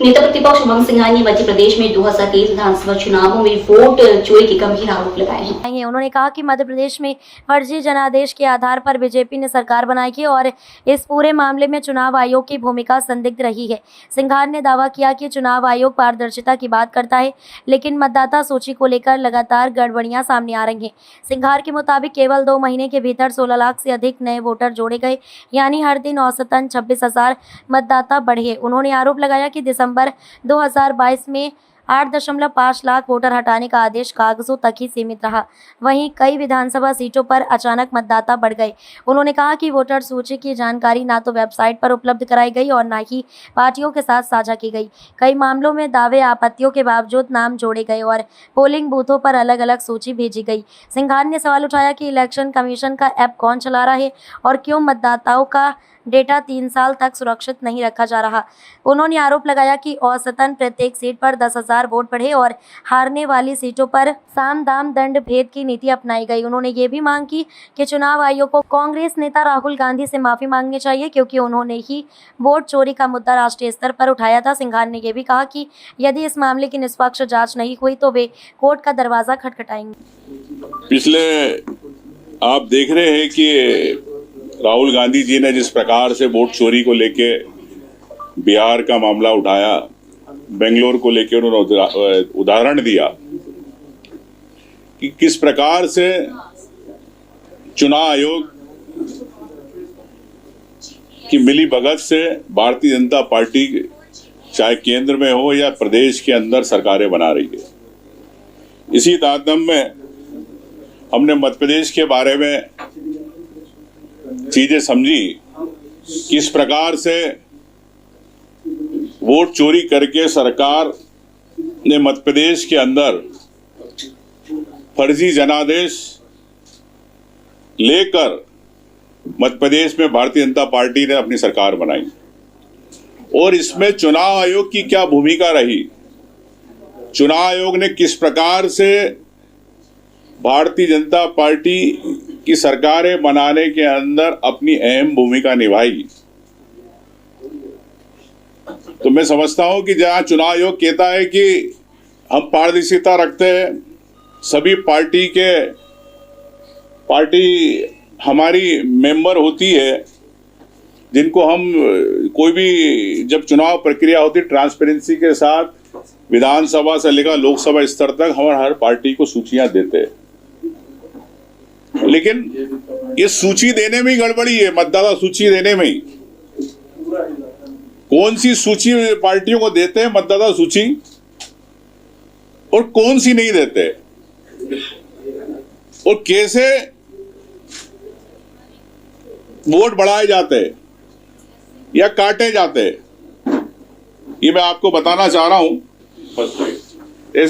नेता प्रतिपक्ष उमंग सिंघानी ने मध्य प्रदेश में 2023 विधानसभा चुनावों में वोट चोरी के गंभीर आरोप लगाए हैं। उन्होंने कहा कि मध्य प्रदेश में फर्जी जनादेश के आधार पर बीजेपी ने सरकार बनाई है और इस पूरे मामले में चुनाव आयोग की भूमिका संदिग्ध रही है। सिंघार ने दावा किया कि चुनाव आयोग पारदर्शिता की बात करता है, लेकिन मतदाता सूची को लेकर लगातार गड़बड़ियां सामने आ रही हैं। सिंघार के मुताबिक केवल 2 महीने के भीतर 16 लाख से अधिक नए वोटर जोड़े गए, यानी हर दिन औसतन 26,000 मतदाता बढ़े। उन्होंने आरोप लगाया कि दिसंबर 2022 में 8.5 लाख वोटर हटाने का आदेश कागजों तक ही सीमित रहा। वहीं कई विधानसभा सीटों पर अचानक मतदाता बढ़ गए। उन्होंने कहा कि वोटर सूची की जानकारी ना तो वेबसाइट पर उपलब्ध कराई गई और ना ही पार्टियों के साथ साझा की गई। कई मामलों में दावे आपत्तियों के बावजूद नाम जोड़े गए और पोलिंग बूथों पर अलग अलग सूची भेजी गई। सिंघार ने सवाल उठाया कि इलेक्शन कमीशन का ऐप कौन चला रहा है और क्यों मतदाताओं का डेटा 3 साल तक सुरक्षित नहीं रखा जा रहा। उन्होंने आरोप लगाया कि औसतन प्रत्येक सीट पर 10,000 वोट बढ़े और हारने वाली सीटों पर साम दाम दंड भेद की नीति अपनाई गई। उन्होंने ये भी मांग की कि चुनाव आयोग को कांग्रेस नेता राहुल गांधी से माफी मांगनी चाहिए, क्योंकि उन्होंने ही वोट चोरी का मुद्दा राष्ट्रीय स्तर पर उठाया था। सिंघार ने यह भी कहा कि यदि इस मामले की निष्पक्ष जाँच नहीं हुई तो वे कोर्ट का दरवाजा खटखटाएंगे। पिछले आप देख रहे हैं कि राहुल गांधी जी ने जिस प्रकार से वोट चोरी को लेके बिहार का मामला उठाया, बेंगलोर को लेके उन्होंने उदाहरण दिया कि किस प्रकार से चुनाव आयोग की मिलीभगत से भारतीय जनता पार्टी चाहे केंद्र में हो या प्रदेश के अंदर सरकारें बना रही है। इसी तारतम्य में हमने मध्य प्रदेश के बारे में चीजें समझी, किस प्रकार से वोट चोरी करके सरकार ने मध्य प्रदेश के अंदर फर्जी जनादेश लेकर मध्य प्रदेश में भारतीय जनता पार्टी ने अपनी सरकार बनाई और इसमें चुनाव आयोग की क्या भूमिका रही। चुनाव आयोग ने किस प्रकार से भारतीय जनता पार्टी की सरकारें बनाने के अंदर अपनी अहम भूमिका निभाई। तो मैं समझता हूं कि जहां चुनाव आयोग कहता है कि हम पारदर्शिता रखते हैं, सभी पार्टी हमारी मेंबर होती है, जिनको हम कोई भी जब चुनाव प्रक्रिया होती है ट्रांसपेरेंसी के साथ विधानसभा से लेकर लोकसभा स्तर तक हम हर पार्टी को सूचियां देते हैं। लेकिन ये सूची देने में ही गड़बड़ी है, मतदाता सूची देने में ही। कौन सी सूची पार्टियों को देते हैं मतदाता सूची और कौन सी नहीं देते, और कैसे वोट बढ़ाए जाते या काटे जाते, ये मैं आपको बताना चाह रहा हूं।